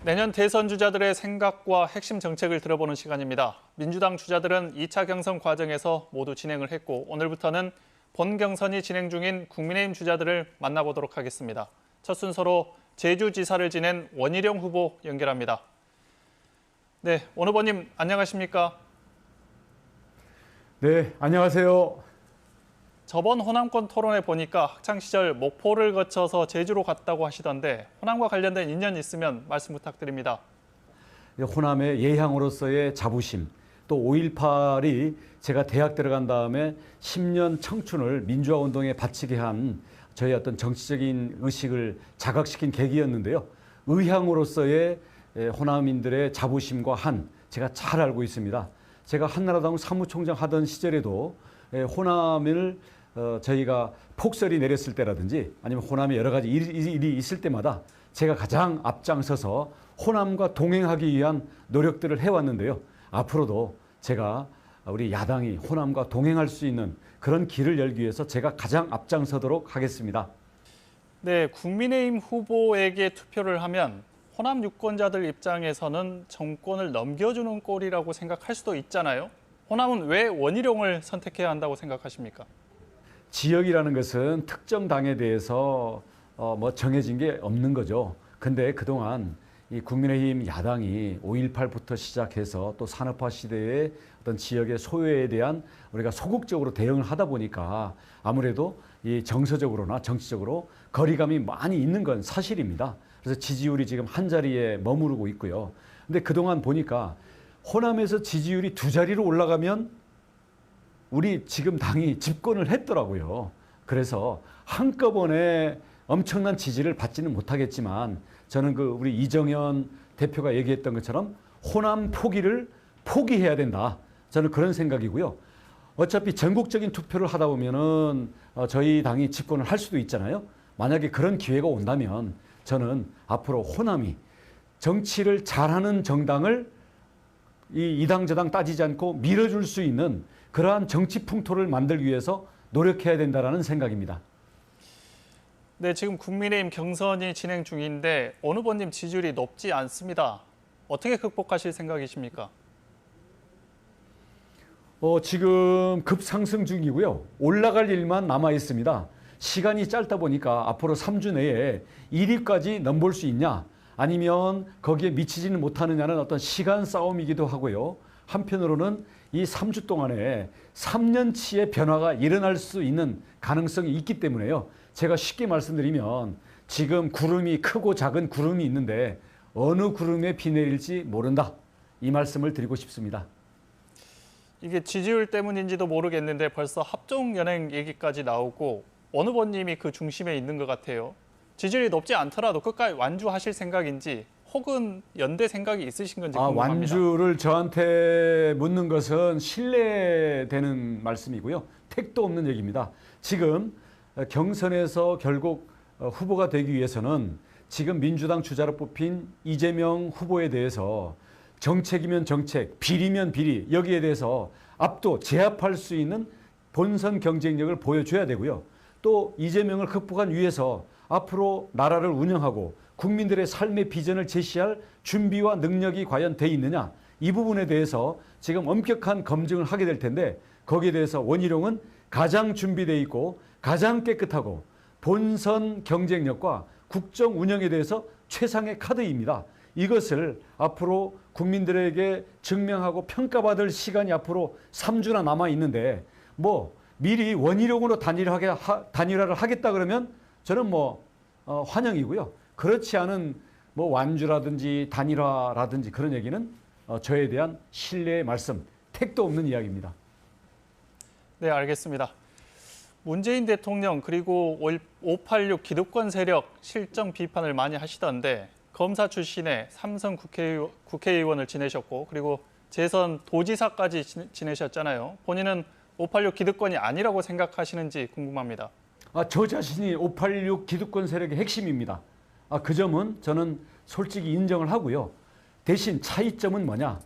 내년 대선 주자들의 생각과 핵심 정책을 들어보는 시간입니다. 민주당 주자들은 2차 경선 과정에서 모두 진행을 했고 오늘부터는 본 경선이 진행 중인 국민의힘 주자들을 만나보도록 하겠습니다. 첫 순서로 제주지사를 지낸 원희룡 후보 연결합니다. 네, 원 후보님 안녕하십니까? 네, 안녕하세요. 저번 호남권 토론회 보니까 학창시절 목포를 거쳐서 제주로 갔다고 하시던데 호남과 관련된 인연이 있으면 말씀 부탁드립니다. 호남의 예향으로서의 자부심, 또 5.18이 제가 대학 들어간 다음에 10년 청춘을 민주화 운동에 바치게 한 저의 어떤 정치적인 의식을 자각시킨 계기였는데요. 의향으로서의 호남인들의 자부심과 제가 잘 알고 있습니다. 제가 한나라당 사무총장 하던 시절에도 호남을 저희가 폭설이 내렸을 때라든지 아니면 호남에 여러 가지 일이 있을 때마다 제가 가장 앞장서서 호남과 동행하기 위한 노력들을 해왔는데요. 앞으로도 제가 우리 야당이 호남과 동행할 수 있는 그런 길을 열기 위해서 제가 가장 앞장서도록 하겠습니다. 네, 국민의힘 후보에게 투표를 하면 호남 유권자들 입장에서는 정권을 넘겨주는 꼴이라고 생각할 수도 있잖아요. 호남은 왜 원희룡을 선택해야 한다고 생각하십니까? 지역이라는 것은 특정 당에 대해서 정해진 게 없는 거죠. 근데 그동안 이 국민의힘 야당이 5.18부터 시작해서 또 산업화 시대의 어떤 지역의 소외에 대한 우리가 소극적으로 대응을 하다 보니까 아무래도 이 정서적으로나 정치적으로 거리감이 많이 있는 건 사실입니다. 그래서 지지율이 지금 한 자리에 머무르고 있고요. 근데 그동안 보니까 호남에서 지지율이 2자리로 올라가면 우리 지금 당이 집권을 했더라고요. 그래서 한꺼번에 엄청난 지지를 받지는 못하겠지만 저는 우리 이정현 대표가 얘기했던 것처럼 호남 포기를 포기해야 된다. 저는 그런 생각이고요. 어차피 전국적인 투표를 하다 보면은 저희 당이 집권을 할 수도 있잖아요. 만약에 그런 기회가 온다면 저는 앞으로 호남이 정치를 잘하는 정당을 이 당 저당 따지지 않고 밀어줄 수 있는 그러한 정치 풍토를 만들기 위해서 노력해야 된다는 생각입니다. 네, 지금 국민의힘 경선이 진행 중인데 원 후보님 지지율이 높지 않습니다. 어떻게 극복하실 생각이십니까? 지금 급상승 중이고요. 올라갈 일만 남아 있습니다. 시간이 짧다 보니까 앞으로 3주 내에 1위까지 넘볼 수 있냐 아니면 거기에 미치지는 못하느냐는 어떤 시간 싸움이기도 하고요. 한편으로는 이 3주 동안에 3년치의 변화가 일어날 수 있는 가능성이 있기 때문에요. 제가 쉽게 말씀드리면 지금 구름이 크고 작은 구름이 있는데 어느 구름에 비 내릴지 모른다. 이 말씀을 드리고 싶습니다. 이게 지지율 때문인지도 모르겠는데 벌써 합종연행 얘기까지 나오고 원 후보님이 그 중심에 있는 것 같아요. 지지율이 높지 않더라도 끝까지 완주하실 생각인지 혹은 연대 생각이 있으신 건지 궁금합니다. 완주를 저한테 묻는 것은 신뢰되는 말씀이고요. 택도 없는 얘기입니다. 지금 경선에서 결국 후보가 되기 위해서는 지금 민주당 주자로 뽑힌 이재명 후보에 대해서 정책이면 정책, 비리면 비리 여기에 대해서 압도, 제압할 수 있는 본선 경쟁력을 보여줘야 되고요. 또 이재명을 극복한 위해서 앞으로 나라를 운영하고 국민들의 삶의 비전을 제시할 준비와 능력이 과연 돼 있느냐 이 부분에 대해서 지금 엄격한 검증을 하게 될 텐데 거기에 대해서 원희룡은 가장 준비되어 있고 가장 깨끗하고 본선 경쟁력과 국정 운영에 대해서 최상의 카드입니다. 이것을 앞으로 국민들에게 증명하고 평가받을 시간이 앞으로 3주나 남아 있는데 미리 원희룡으로 단일화를 하겠다 그러면 저는 환영이고요. 그렇지 않은 완주라든지 단일화라든지 그런 얘기는 저에 대한 신뢰의 말씀, 택도 없는 이야기입니다. 네, 알겠습니다. 문재인 대통령 그리고 586 기득권 세력 실정 비판을 많이 하시던데 검사 출신의 삼선 국회의원을 지내셨고 그리고 재선 도지사까지 지내셨잖아요. 본인은 586 기득권이 아니라고 생각하시는지 궁금합니다. 저 자신이 586 기득권 세력의 핵심입니다. 그 점은 저는 솔직히 인정을 하고요. 대신 차이점은 뭐냐?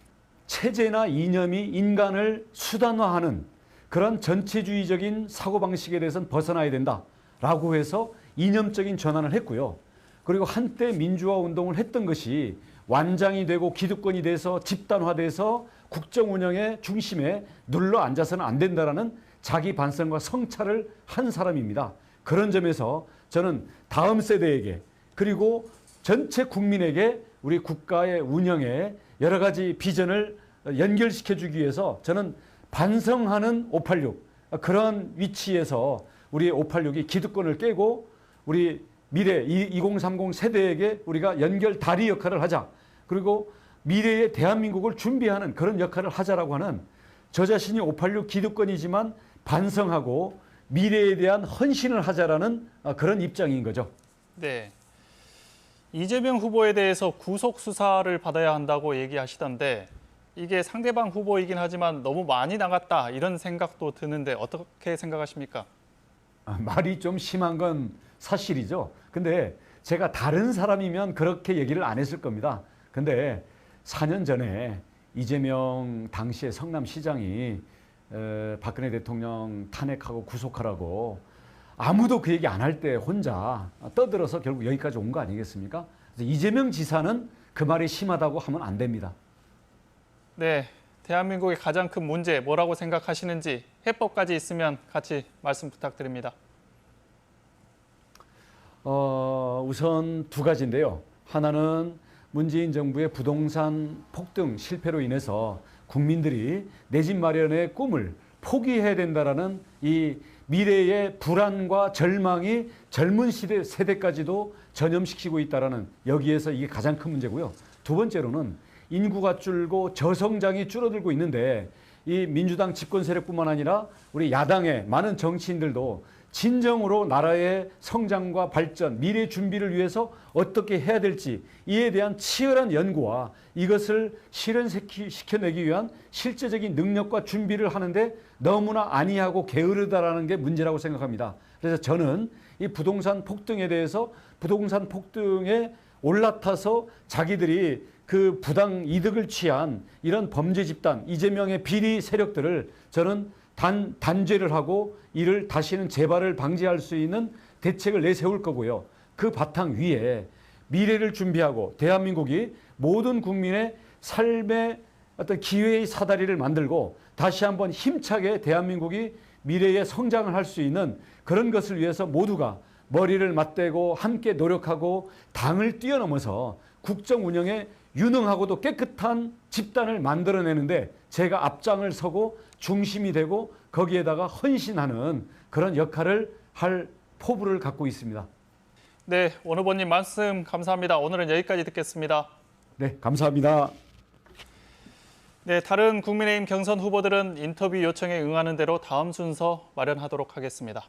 체제나 이념이 인간을 수단화하는 그런 전체주의적인 사고방식에 대해서는 벗어나야 된다라고 해서 이념적인 전환을 했고요. 그리고 한때 민주화 운동을 했던 것이 완장이 되고 기득권이 돼서 집단화돼서 국정 운영의 중심에 눌러 앉아서는 안 된다라는 자기 반성과 성찰을 한 사람입니다. 그런 점에서 저는 다음 세대에게 그리고 전체 국민에게 우리 국가의 운영에 여러 가지 비전을 연결시켜 주기 위해서 저는 반성하는 586 그런 위치에서 우리 586이 기득권을 깨고 우리 미래 2030 세대에게 우리가 연결 다리 역할을 하자. 그리고 미래의 대한민국을 준비하는 그런 역할을 하자라고 하는 저 자신이 586 기득권이지만 반성하고 미래에 대한 헌신을 하자라는 그런 입장인 거죠. 네. 이재명 후보에 대해서 구속 수사를 받아야 한다고 얘기하시던데 이게 상대방 후보이긴 하지만 너무 많이 나갔다 이런 생각도 드는데 어떻게 생각하십니까? 말이 좀 심한 건 사실이죠. 근데 제가 다른 사람이면 그렇게 얘기를 안 했을 겁니다. 근데 4년 전에 이재명 당시의 성남시장이 박근혜 대통령 탄핵하고 구속하라고 아무도 그 얘기 안 할 때 혼자 떠들어서 결국 여기까지 온 거 아니겠습니까? 그래서 이재명 지사는 그 말이 심하다고 하면 안 됩니다. 네, 대한민국의 가장 큰 문제 뭐라고 생각하시는지 해법까지 있으면 같이 말씀 부탁드립니다. 우선 두 가지인데요. 하나는 문재인 정부의 부동산 폭등 실패로 인해서 국민들이 내 집 마련의 꿈을 포기해야 된다라는 이 미래의 불안과 절망이 젊은 세대까지도 전염시키고 있다라는 여기에서 이게 가장 큰 문제고요. 두 번째로는 인구가 줄고 저성장이 줄어들고 있는데 이 민주당 집권 세력뿐만 아니라 우리 야당의 많은 정치인들도 진정으로 나라의 성장과 발전, 미래 준비를 위해서 어떻게 해야 될지 이에 대한 치열한 연구와 이것을 실현시켜내기 위한 실제적인 능력과 준비를 하는데 너무나 안이하고 게으르다라는 게 문제라고 생각합니다. 그래서 저는 이 부동산 폭등에 대해서 부동산 폭등에 올라타서 자기들이 그 부당 이득을 취한 이런 범죄 집단, 이재명의 비리 세력들을 저는 단죄를 하고 이를 다시는 재발을 방지할 수 있는 대책을 내세울 거고요. 그 바탕 위에 미래를 준비하고 대한민국이 모든 국민의 삶의 어떤 기회의 사다리를 만들고 다시 한번 힘차게 대한민국이 미래에 성장을 할 수 있는 그런 것을 위해서 모두가 머리를 맞대고 함께 노력하고 당을 뛰어넘어서 국정 운영에 유능하고도 깨끗한 집단을 만들어내는데 제가 앞장을 서고 중심이 되고 거기에다가 헌신하는 그런 역할을 할 포부를 갖고 있습니다. 네, 원 후보님 말씀 감사합니다. 오늘은 여기까지 듣겠습니다. 네, 감사합니다. 네, 다른 국민의힘 경선 후보들은 인터뷰 요청에 응하는 대로 다음 순서 마련하도록 하겠습니다.